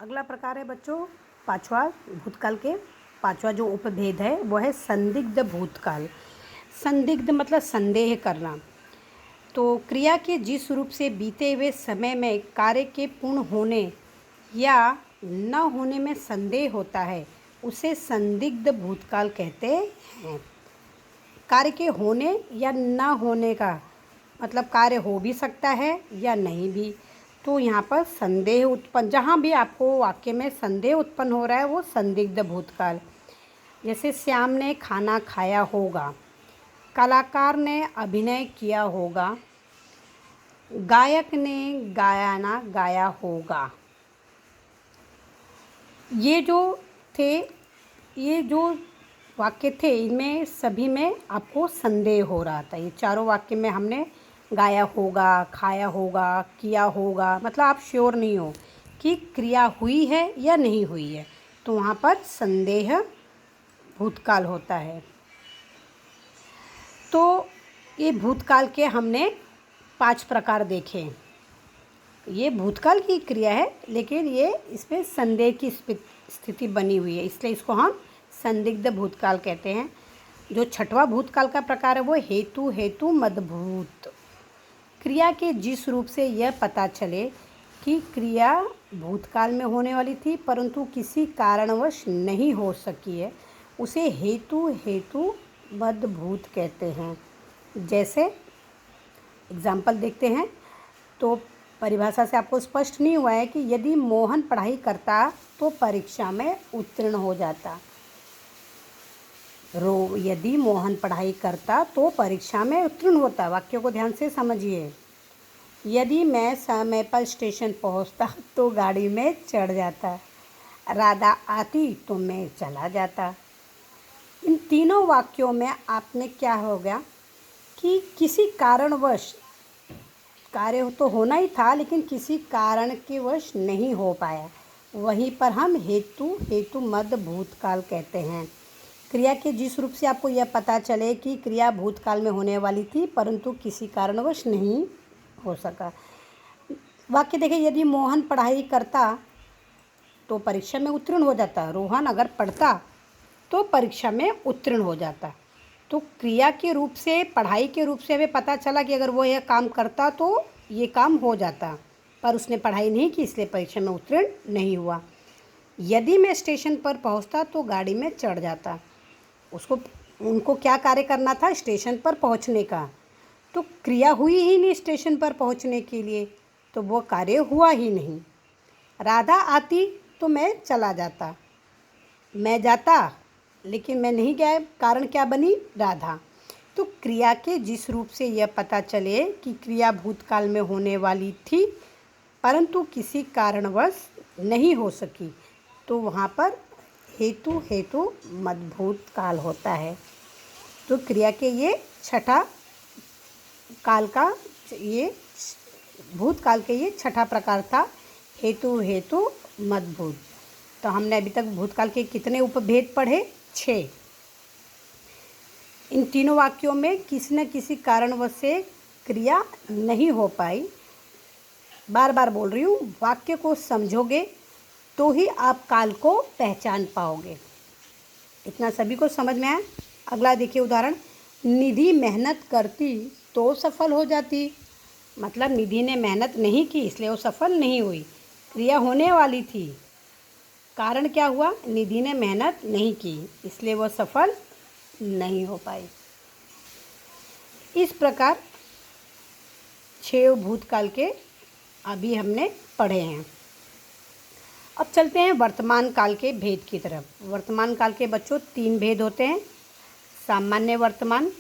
अगला प्रकार है बच्चों पांचवा भूतकाल के पांचवा जो उपभेद है वो है संदिग्ध भूतकाल। संदिग्ध मतलब संदेह करना। तो क्रिया के जिस रूप से बीते हुए समय में कार्य के पूर्ण होने या न होने में संदेह होता है उसे संदिग्ध भूतकाल कहते हैं। कार्य के होने या न होने का मतलब कार्य हो भी सकता है या नहीं भी। तो यहाँ पर संदेह उत्पन्न, जहाँ भी आपको वाक्य में संदेह उत्पन्न हो रहा है वो संदिग्ध भूतकाल। जैसे श्याम ने खाना खाया होगा, कलाकार ने अभिनय किया होगा, गायक ने गाना गाया होगा। ये जो वाक्य थे इनमें सभी में आपको संदेह हो रहा था। ये चारों वाक्य में हमने गाया होगा, खाया होगा, किया होगा, मतलब आप श्योर नहीं हो कि क्रिया हुई है या नहीं हुई है, तो वहाँ पर संदेह भूतकाल होता है। तो ये भूतकाल के हमने 5 प्रकार देखे। ये भूतकाल की क्रिया है लेकिन ये इसमें संदेह की स्थिति बनी हुई है, इसलिए इसको हम संदिग्ध भूतकाल कहते हैं। जो छठवां भूतकाल का प्रकार है वो हेतु मदभूत। क्रिया के जिस रूप से यह पता चले कि क्रिया भूतकाल में होने वाली थी परंतु किसी कारणवश नहीं हो सकी है उसे हेतु मदभूत कहते हैं। जैसे एग्जाम्पल देखते हैं। तो परिभाषा से आपको स्पष्ट नहीं हुआ है कि यदि मोहन पढ़ाई करता तो परीक्षा में उत्तीर्ण हो जाता। यदि मोहन पढ़ाई करता तो परीक्षा में उत्तीर्ण होता। वाक्य को ध्यान से समझिए। यदि मैं समय पर स्टेशन पहुंचता तो गाड़ी में चढ़ जाता। राधा आती तो मैं चला जाता। इन तीनों वाक्यों में आपने क्या हो गया कि किसी कारणवश कार्य तो होना ही था लेकिन किसी कारण के वश नहीं हो पाया, वहीं पर हम हेतु मद भूतकाल कहते हैं। क्रिया के जिस रूप से आपको यह पता चले कि क्रिया भूतकाल में होने वाली थी परंतु किसी कारणवश नहीं हो सका। वाक्य देखिए, यदि मोहन पढ़ाई करता तो परीक्षा में उत्तीर्ण हो जाता। रोहन अगर पढ़ता तो परीक्षा में उत्तीर्ण हो जाता। तो क्रिया के रूप से, पढ़ाई के रूप से हमें पता चला कि अगर वो यह काम करता तो ये काम हो जाता, पर उसने पढ़ाई नहीं की इसलिए परीक्षा में उत्तीर्ण नहीं हुआ। यदि मैं स्टेशन पर पहुंचता तो गाड़ी में चढ़ जाता। उनको क्या कार्य करना था? स्टेशन पर पहुंचने का। तो क्रिया हुई ही नहीं स्टेशन पर पहुंचने के लिए, तो वो कार्य हुआ ही नहीं। राधा आती तो मैं चला जाता। मैं जाता लेकिन मैं नहीं गया, कारण क्या बनी? राधा। तो क्रिया के जिस रूप से यह पता चले कि क्रिया भूतकाल में होने वाली थी परंतु किसी कारणवश नहीं हो सकी, तो वहाँ पर हेतु मदभूत काल होता है। तो क्रिया के ये छठा काल का, ये भूतकाल के ये छठा प्रकार था, हेतु मदभूत। तो हमने अभी तक भूतकाल के कितने उपभेद पढ़े? 6। इन तीनों वाक्यों में किसी न किसी कारणवश से क्रिया नहीं हो पाई। बार बार बोल रही हूँ, वाक्य को समझोगे तो ही आप काल को पहचान पाओगे। इतना सभी को समझ में आया? अगला देखिए उदाहरण। निधि मेहनत करती तो सफल हो जाती। मतलब निधि ने मेहनत नहीं की इसलिए वो सफल नहीं हुई। क्रिया होने वाली थी, कारण क्या हुआ? निधि ने मेहनत नहीं की इसलिए वो सफल नहीं हो पाई। इस प्रकार 6 भूतकाल के अभी हमने पढ़े हैं। अब चलते हैं वर्तमान काल के भेद की तरफ। वर्तमान काल के बच्चों 3 भेद होते हैं। सामान्य वर्तमान,